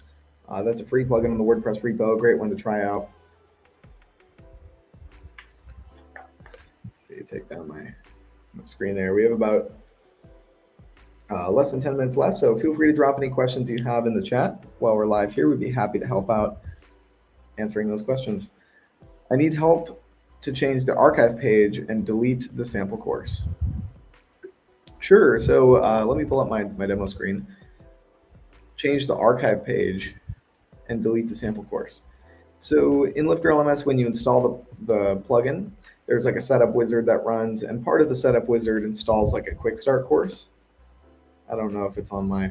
That's a free plugin on the WordPress repo. Great one to try out. take down my screen there. We have about less than 10 minutes left, so feel free to drop any questions you have in the chat while we're live here. We'd be happy to help out answering those questions. I need help to change the archive page and delete the sample course. Sure, so let me pull up my demo screen. Change the archive page and delete the sample course. So in LifterLMS, when you install the plugin, there's like a setup wizard that runs, and part of the setup wizard installs like a quick start course. I don't know if it's on my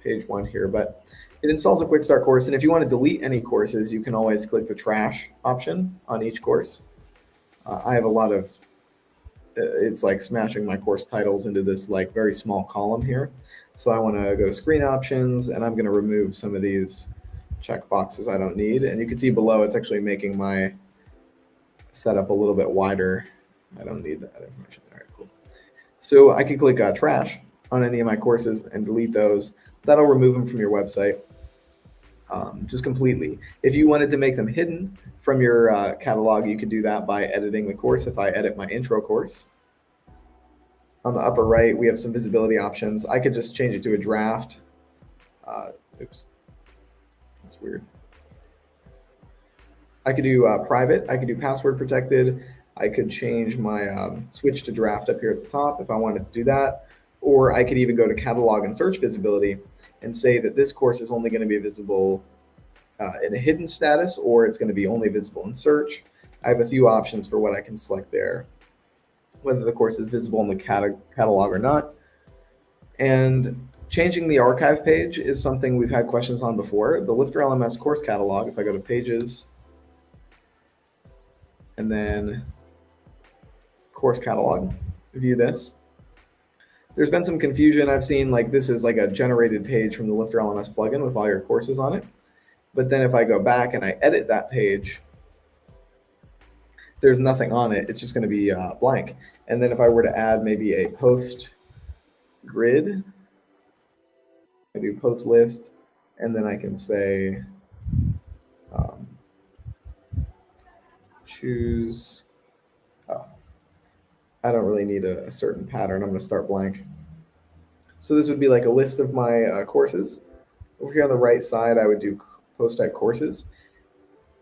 page 1 here, but it installs a quick start course. And if you want to delete any courses, you can always click the trash option on each course. I have a lot of, it's like smashing my course titles into this like very small column here. So I want to go to screen options, and I'm going to remove some of these check boxes I don't need. And you can see below, it's actually making my setup a little bit wider. I don't need that information. All right, cool. So I can click trash on any of my courses and delete those. That'll remove them from your website just completely. If you wanted to make them hidden from your catalog, you could do that by editing the course. If I edit my intro course, on the upper right, we have some visibility options. I could just change it to a draft. Oops, that's weird. I could do private. I could do password protected. I could change my switch to draft up here at the top if I wanted to do that. Or I could even go to catalog and search visibility and say that this course is only going to be visible in a hidden status, or it's going to be only visible in search. I have a few options for what I can select there, whether the course is visible in the catalog or not. And changing the archive page is something we've had questions on before. The LifterLMS course catalog, if I go to pages and then course catalog, view this. There's been some confusion. I've seen like this is like a generated page from the LifterLMS plugin with all your courses on it. But then if I go back and I edit that page, there's nothing on it. It's just going to be blank. And then if I were to add maybe a post grid, I do post list, and then I can say choose. Oh, I don't really need a certain pattern. I'm going to start blank. So this would be like a list of my courses. Over here on the right side, I would do post type courses.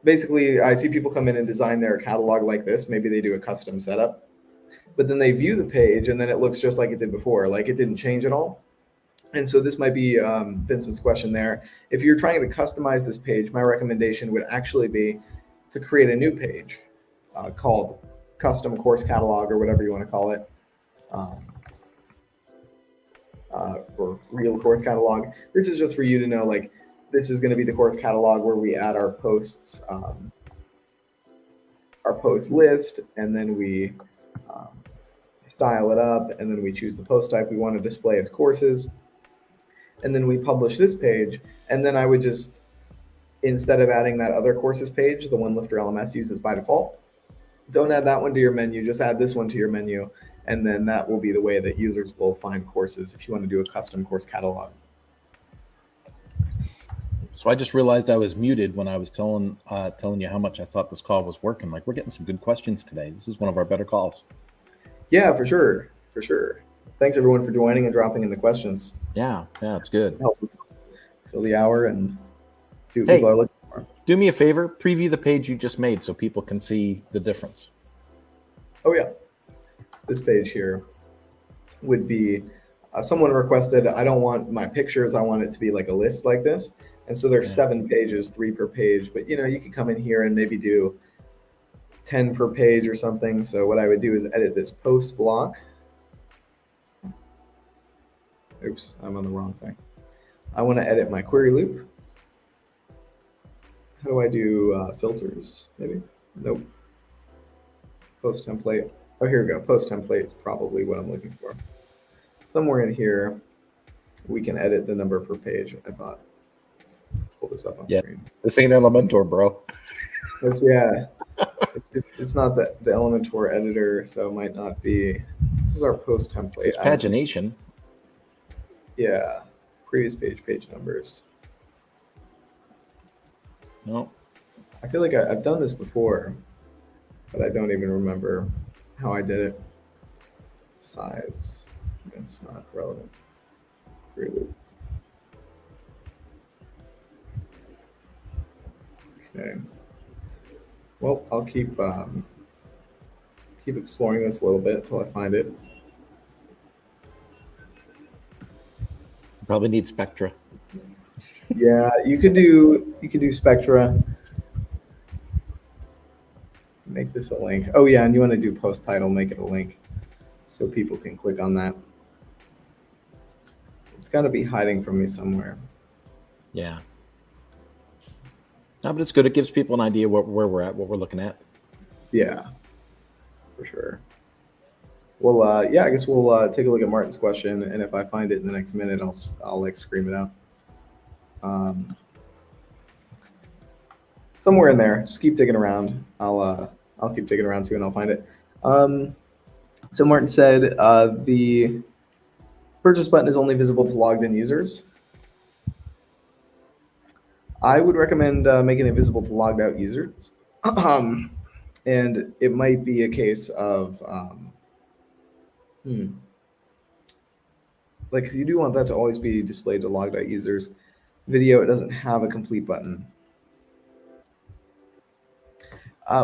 Basically, I see people come in and design their catalog like this. Maybe they do a custom setup, but then they view the page and then it looks just like it did before, like it didn't change at all. And so this might be Vincent's question there. If you're trying to customize this page, my recommendation would actually be to create a new page called custom course catalog or whatever you want to call it, or real course catalog. This is just for you to know, like, this is going to be the course catalog where we add our posts, our post list, and then we style it up, and then we choose the post type we want to display as courses. And then we publish this page, and then I would just, instead of adding that other courses page, the one LifterLMS uses by default, don't add that one to your menu, just add this one to your menu, and then that will be the way that users will find courses if you want to do a custom course catalog. So I just realized I was muted when I was telling you how much I thought this call was working. Like, we're getting some good questions today. This is one of our better calls. Yeah, for sure. For sure. Thanks everyone for joining and dropping in the questions. Yeah, it's good. It helps us fill the hour and see what people are looking for. Do me a favor, preview the page you just made so people can see the difference. Oh yeah. This page here would be, someone requested, I don't want my pictures, I want it to be like a list like this. And so there's 7 pages, 3 per page, but you know, you could come in here and maybe do 10 per page or something. So what I would do is edit this post block. Oops, I'm on the wrong thing. I want to edit my query loop. How do I do filters? Maybe? Nope. Post template. Oh, here we go. Post template is probably what I'm looking for. Somewhere in here, we can edit the number per page, I thought. Pull this up on screen. This ain't Elementor, bro. It's not the Elementor editor, so it might not be. This is our post template. It's pagination. Yeah. Previous page numbers. No. I feel like I've done this before, but I don't even remember. how I did it. Size, it's not relevant. Really. Okay. Well, I'll keep exploring this a little bit until I find it. Probably need Spectra. Yeah, you could do Spectra. Make this a link. Oh yeah, and you want to do post title, make it a link so people can click on that. It's got to be hiding from me somewhere. Yeah. No, but it's good. It gives people an idea where we're at, what we're looking at. Yeah, for sure. Well, yeah, I guess we'll take a look at Martin's question, and if I find it in the next minute, I'll like scream it out. Somewhere in there, just keep digging around. I'll keep digging around too, and I'll find it. So Martin said the purchase button is only visible to logged in users. I would recommend making it visible to logged out users. And it might be a case of, like, because you do want that to always be displayed to logged out users. Video, it doesn't have a complete button.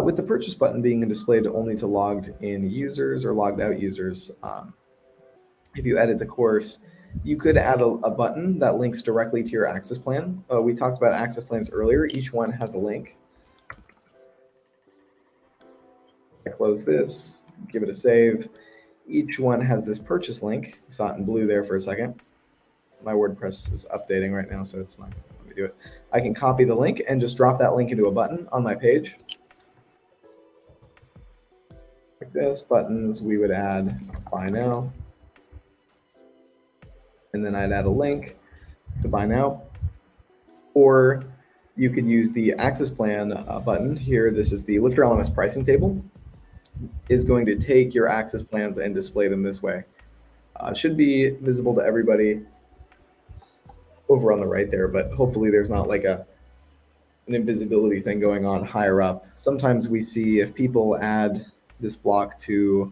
With the purchase button being displayed only to logged in users or logged out users, if you edit the course, you could add a button that links directly to your access plan. We talked about access plans earlier. Each one has a link. I close this, give it a save. Each one has this purchase link. You saw it in blue there for a second. My WordPress is updating right now, so it's not going to let me do it. I can copy the link and just drop that link into a button on my page. Like this, buttons, we would add buy now. And then I'd add a link to buy now. Or you could use the access plan button here. This is the LifterLMS pricing table. Is going to take your access plans and display them this way. Should be visible to everybody over on the right there, but hopefully there's not like an invisibility thing going on higher up. Sometimes we see if people add this block to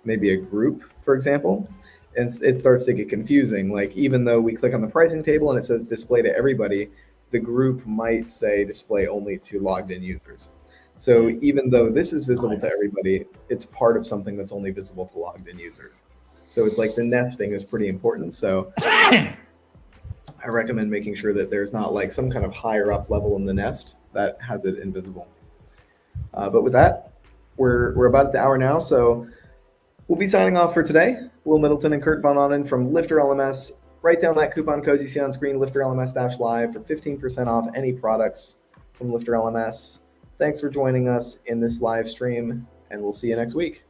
maybe a group, for example, and it starts to get confusing. Like even though we click on the pricing table and it says display to everybody, the group might say display only to logged in users. So even though this is visible to everybody, it's part of something that's only visible to logged in users. So it's like the nesting is pretty important. So I recommend making sure that there's not like some kind of higher up level in the nest that has it invisible. But with that, we're about at the hour now. So we'll be signing off for today. Will Middleton and Kurt von Ahnen from LifterLMS. Write down that coupon code you see on screen, LifterLMS-Live, for 15% off any products from LifterLMS. Thanks for joining us in this live stream, and we'll see you next week.